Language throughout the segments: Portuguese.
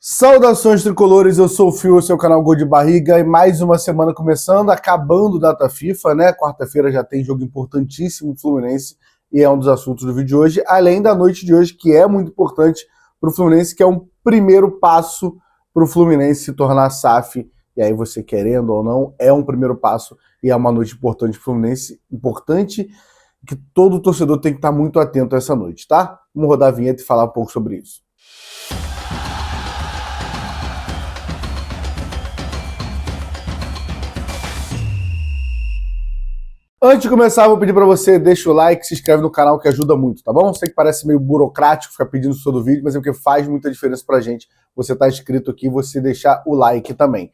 Saudações tricolores, eu sou o Fio, seu canal Gol de Barriga, e mais uma semana começando, acabando data FIFA, né? Quarta-feira já tem jogo importantíssimo Fluminense e é um dos assuntos do vídeo de hoje, além da noite de hoje, que é muito importante para o Fluminense, que é um primeiro passo para o Fluminense se tornar SAF, e aí você querendo ou não, é um primeiro passo e é uma noite importante para o Fluminense, importante que todo torcedor tem que estar muito atento a essa noite, tá? Vamos rodar a vinheta e falar um pouco sobre isso. Antes de começar, vou pedir para você, deixa o like, se inscreve no canal que ajuda muito, tá bom? Sei que parece meio burocrático ficar pedindo isso todo vídeo, mas é porque faz muita diferença pra gente. Você tá inscrito aqui, você deixar o like também.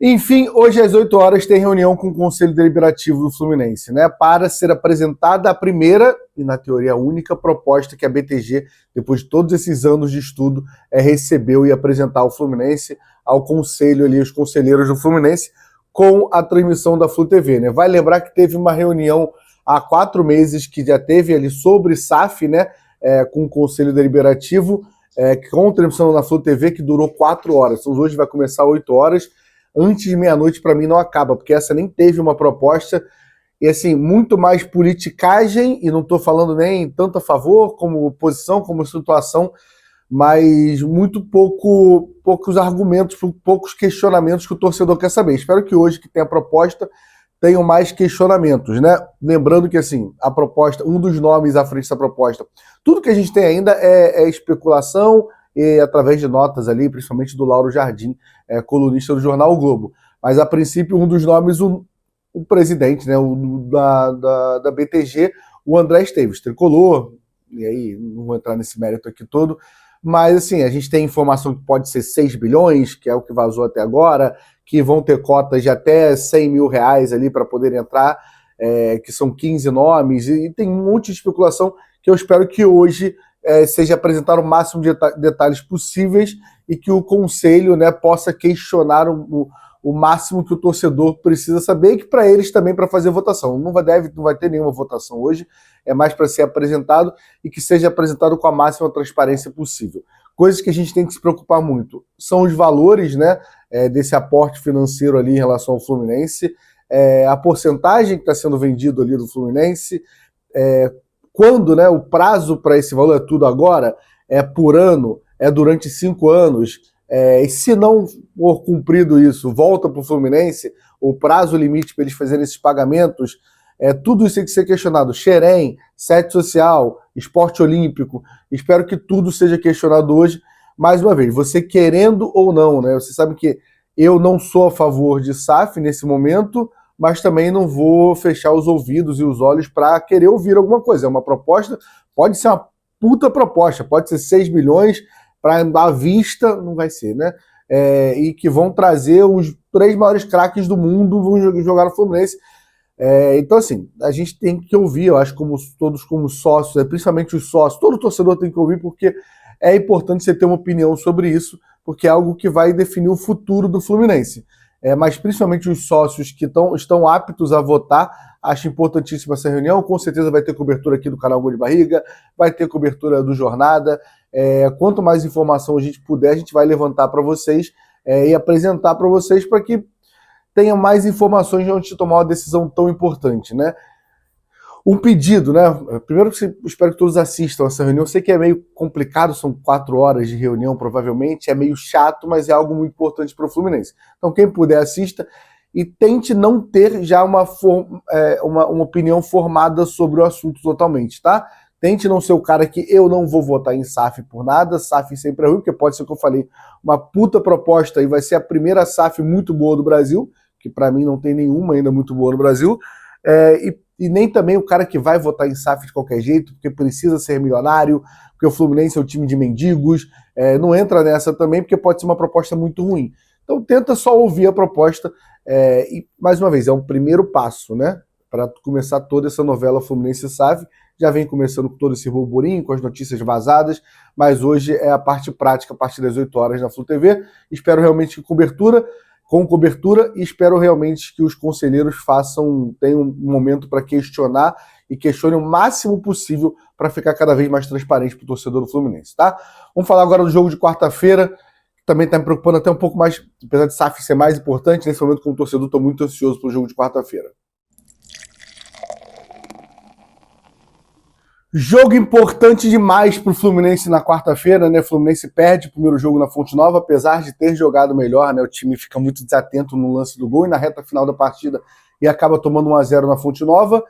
Enfim, hoje às 8 horas tem reunião com o Conselho Deliberativo do Fluminense, né? Para ser apresentada a primeira, e na teoria a única, proposta que a BTG, depois de todos esses anos de estudo, recebeu e apresentar ao Fluminense, ao Conselho ali, os conselheiros do Fluminense, com a transmissão da Flu TV, né? Vai lembrar que teve uma reunião há 4 meses que já teve ali sobre SAF, né? Com o Conselho Deliberativo, com transmissão na Flu TV, que durou 4 horas. Então hoje vai começar 8 horas. Antes de meia-noite, para mim, não acaba, porque essa nem teve uma proposta. E assim, muito mais politicagem, e não estou falando nem tanto a favor, como oposição, como situação, mas muito poucos argumentos, poucos questionamentos que o torcedor quer saber. Espero que hoje, que tem a proposta, tenham mais questionamentos, né? Lembrando que, assim, a proposta, um dos nomes à frente da proposta, tudo que a gente tem ainda é especulação e através de notas ali, principalmente do Lauro Jardim, colunista do jornal O Globo. Mas, a princípio, um dos nomes, o presidente, né, da BTG, o André Esteves, tricolor, e aí não vou entrar nesse mérito aqui todo, mas assim, a gente tem informação que pode ser 6 bilhões, que é o que vazou até agora, que vão ter cotas de até 100 mil reais ali para poder entrar, que são 15 nomes, e tem um monte de especulação que eu espero que hoje seja apresentado o máximo de detalhes possíveis e que o conselho, né, possa questionar o máximo que o torcedor precisa saber, e que para eles também para fazer votação. Não vai ter nenhuma votação hoje, é mais para ser apresentado e que seja apresentado com a máxima transparência possível. Coisas que a gente tem que se preocupar muito são os valores, né, desse aporte financeiro ali em relação ao Fluminense, a porcentagem que está sendo vendido ali do Fluminense, quando, né, o prazo para esse valor é tudo agora, é por ano, é durante 5 anos, e se não for cumprido isso, volta para o Fluminense, o prazo limite para eles fazerem esses pagamentos, tudo isso tem que ser questionado. Xerém, sede social, esporte olímpico, espero que tudo seja questionado hoje. Mais uma vez, você querendo ou não, né? Você sabe que eu não sou a favor de SAF nesse momento, mas também não vou fechar os ouvidos e os olhos para querer ouvir alguma coisa. É uma proposta, pode ser uma puta proposta, pode ser 6 bilhões, para à vista, não vai ser, né? E que vão trazer os 3 maiores craques do mundo, vão jogar no Fluminense. Então, assim, a gente tem que ouvir, eu acho, todos como sócios, principalmente os sócios, todo torcedor tem que ouvir, porque é importante você ter uma opinião sobre isso, porque é algo que vai definir o futuro do Fluminense. Mas principalmente os sócios que estão aptos a votar, acho importantíssima essa reunião. Com certeza vai ter cobertura aqui do canal Gol de Barriga, vai ter cobertura do Jornada. Quanto mais informação a gente puder, a gente vai levantar para vocês e apresentar para vocês para que tenha mais informações antes de tomar uma decisão tão importante, né? Um pedido, né? Primeiro, espero que todos assistam essa reunião. Eu sei que é meio complicado, são 4 horas de reunião, provavelmente, é meio chato, mas é algo muito importante para o Fluminense. Então, quem puder, assista e tente não ter já uma opinião formada sobre o assunto totalmente, tá? Tente não ser o cara que eu não vou votar em SAF por nada, SAF sempre é ruim, porque pode ser o que eu falei, uma puta proposta e vai ser a primeira SAF muito boa do Brasil, que para mim não tem nenhuma ainda muito boa no Brasil, e nem também o cara que vai votar em SAF de qualquer jeito, porque precisa ser milionário, porque o Fluminense é um time de mendigos, não entra nessa também, porque pode ser uma proposta muito ruim. Então tenta só ouvir a proposta, e mais uma vez, é um primeiro passo, né, para começar toda essa novela Fluminense SAF. Já vem começando com todo esse burburinho, com as notícias vazadas, mas hoje é a parte prática, a partir das 8 horas na Flu TV. Espero realmente com cobertura, e espero realmente que os conselheiros tenham um momento para questionar e questionem o máximo possível para ficar cada vez mais transparente para o torcedor do Fluminense, tá? Vamos falar agora do jogo de quarta-feira, também está me preocupando até um pouco mais, apesar de SAF ser mais importante, nesse momento como torcedor estou muito ansioso para o jogo de quarta-feira. Jogo importante demais para o Fluminense na quarta-feira, né? O Fluminense perde o primeiro jogo na Fonte Nova, apesar de ter jogado melhor, né? O time fica muito desatento no lance do gol e na reta final da partida e acaba tomando 1-0 na Fonte Nova.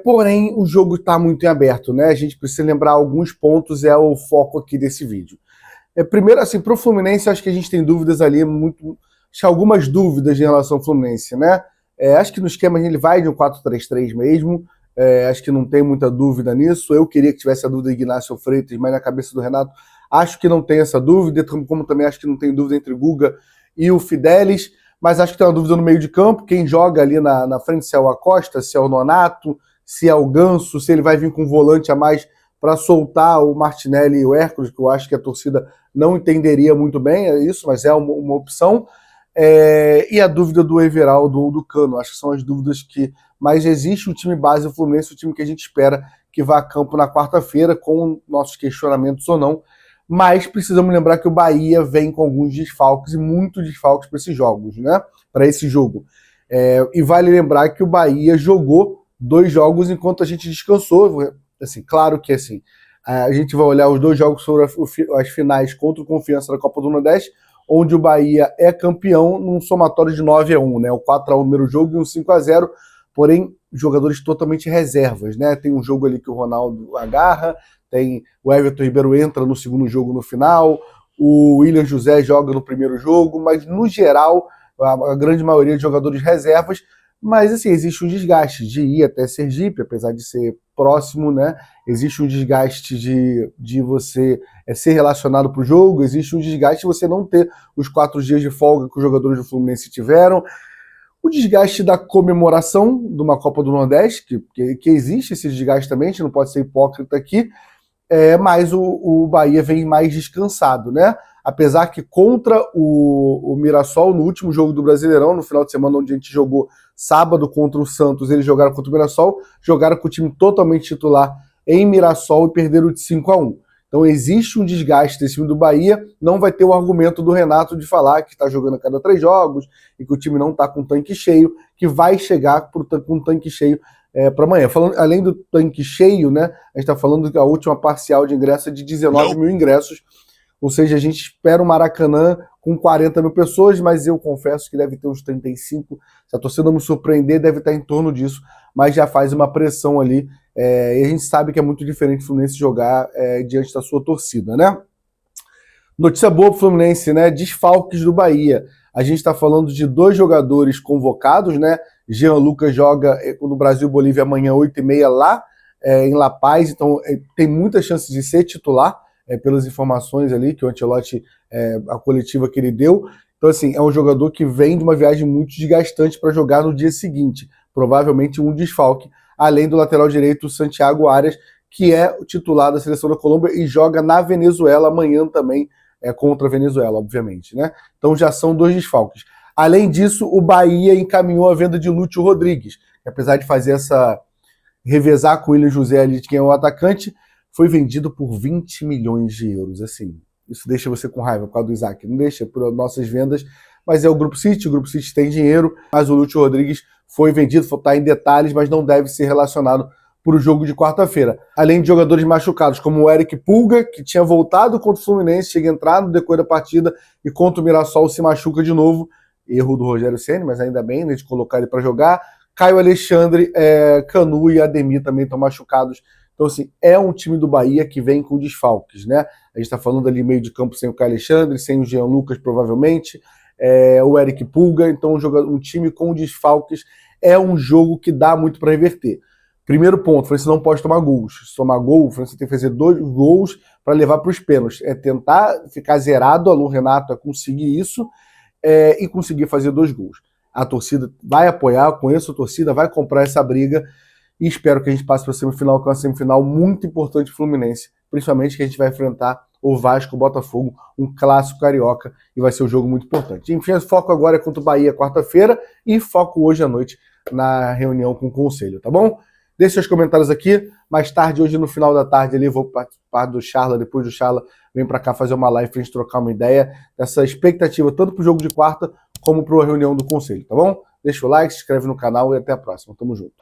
Porém, o jogo está muito em aberto, né? A gente precisa lembrar alguns pontos, é o foco aqui desse vídeo. Primeiro, assim, para o Fluminense, acho que a gente tem dúvidas ali, acho que algumas dúvidas em relação ao Fluminense, né? Acho que no esquema ele vai de um 4-3-3 mesmo. Acho que não tem muita dúvida nisso. Eu queria que tivesse a dúvida de Ignacio Freitas, mas na cabeça do Renato acho que não tem essa dúvida, como também acho que não tem dúvida entre Guga e o Fidelis, mas acho que tem uma dúvida no meio de campo, quem joga ali na frente, se é o Acosta, se é o Nonato, se é o Ganso, se ele vai vir com um volante a mais para soltar o Martinelli e o Hércules, que eu acho que a torcida não entenderia muito bem, é isso, mas é uma opção. E a dúvida do Everaldo ou do Cano, acho que são as dúvidas que mais existe. O time base do Fluminense, o time que a gente espera que vá a campo na quarta-feira, com nossos questionamentos ou não, mas precisamos lembrar que o Bahia vem com alguns desfalques, e muitos desfalques para esses jogos, né? Para esse jogo. E vale lembrar que o Bahia jogou 2 jogos enquanto a gente descansou. Assim, claro que assim, a gente vai olhar os 2 jogos sobre as finais contra o Confiança da Copa do Nordeste, onde o Bahia é campeão num somatório de 9-1, né? O 4-1 no primeiro jogo e um 5-0, porém, jogadores totalmente reservas, né? Tem um jogo ali que o Ronaldo agarra, tem o Everton Ribeiro entra no segundo jogo no final, o William José joga no primeiro jogo, mas no geral, a grande maioria de jogadores reservas, mas assim, existe um desgaste de ir até Sergipe, apesar de ser próximo, né? Existe um desgaste de você ser relacionado para o jogo, existe um desgaste de você não ter os 4 dias de folga que os jogadores do Fluminense tiveram, o desgaste da comemoração de uma Copa do Nordeste, que existe esse desgaste também, a gente não pode ser hipócrita aqui, mas o Bahia vem mais descansado, né? Apesar que contra o Mirassol, no último jogo do Brasileirão, no final de semana onde a gente jogou sábado contra o Santos, eles jogaram contra o Mirassol, jogaram com o time totalmente titular em Mirassol e perderam de 5-1. Então existe um desgaste desse time do Bahia, não vai ter o argumento do Renato de falar que está jogando a cada 3 jogos e que o time não está com tanque cheio, que vai chegar com um tanque cheio para amanhã. Além do tanque cheio, né, a gente está falando que a última parcial de ingresso é de 19 mil ingressos, ou seja, a gente espera o Maracanã com 40 mil pessoas, mas eu confesso que deve ter uns 35, se a torcida não me surpreender, deve estar em torno disso, mas já faz uma pressão ali, e a gente sabe que é muito diferente o Fluminense jogar diante da sua torcida, né? Notícia boa pro Fluminense, né? Desfalques do Bahia. A gente está falando de 2 jogadores convocados, né? Jean Lucas joga no Brasil Bolívia amanhã 8h30 lá em La Paz, então tem muitas chances de ser titular, pelas informações ali que o Ancelotti, a coletiva que ele deu. Então, assim, é um jogador que vem de uma viagem muito desgastante para jogar no dia seguinte, provavelmente um desfalque, além do lateral direito Santiago Arias, que é o titular da seleção da Colômbia e joga na Venezuela amanhã também, contra a Venezuela, obviamente, né? Então já são 2 desfalques. Além disso, o Bahia encaminhou a venda de Lúcio Rodrigues, que apesar de fazer revezar com o William José ali de quem é o atacante, foi vendido por 20 milhões de euros. Assim, isso deixa você com raiva por causa do Isaac, não deixa por nossas vendas, mas é o Grupo City tem dinheiro, mas o Lúcio Rodrigues foi vendido, está em detalhes, mas não deve ser relacionado para o jogo de quarta-feira. Além de jogadores machucados, como o Eric Pulga, que tinha voltado contra o Fluminense, chega a entrar no decorrer da partida e contra o Mirassol se machuca de novo. Erro do Rogério Ceni, mas ainda bem, né, de colocar ele para jogar. Caio Alexandre, Canu e Ademir também estão machucados. Então, assim, é um time do Bahia que vem com desfalques, né? A gente está falando ali meio de campo sem o Caio Alexandre, sem o Jean Lucas, provavelmente, o Eric Pulga. Então, um time com desfalques é um jogo que dá muito para reverter. Primeiro ponto, você não pode tomar gols. Se tomar gol, você tem que fazer 2 gols para levar para os pênaltis. Tentar ficar zerado, Alô Renato, conseguir isso e conseguir fazer 2 gols. A torcida vai apoiar, conheço a torcida, vai comprar essa briga e espero que a gente passe para a semifinal, que é uma semifinal muito importante Fluminense, principalmente que a gente vai enfrentar o Vasco, o Botafogo, um clássico carioca, e vai ser um jogo muito importante. Enfim, o foco agora é contra o Bahia quarta-feira e foco hoje à noite na reunião com o Conselho, tá bom? Deixe seus comentários aqui, mais tarde, hoje no final da tarde ali, vou participar do Charla, depois do Charla vem para cá fazer uma live pra gente trocar uma ideia dessa expectativa, tanto pro jogo de quarta como para a reunião do conselho, tá bom? Deixa o like, se inscreve no canal e até a próxima. Tamo junto.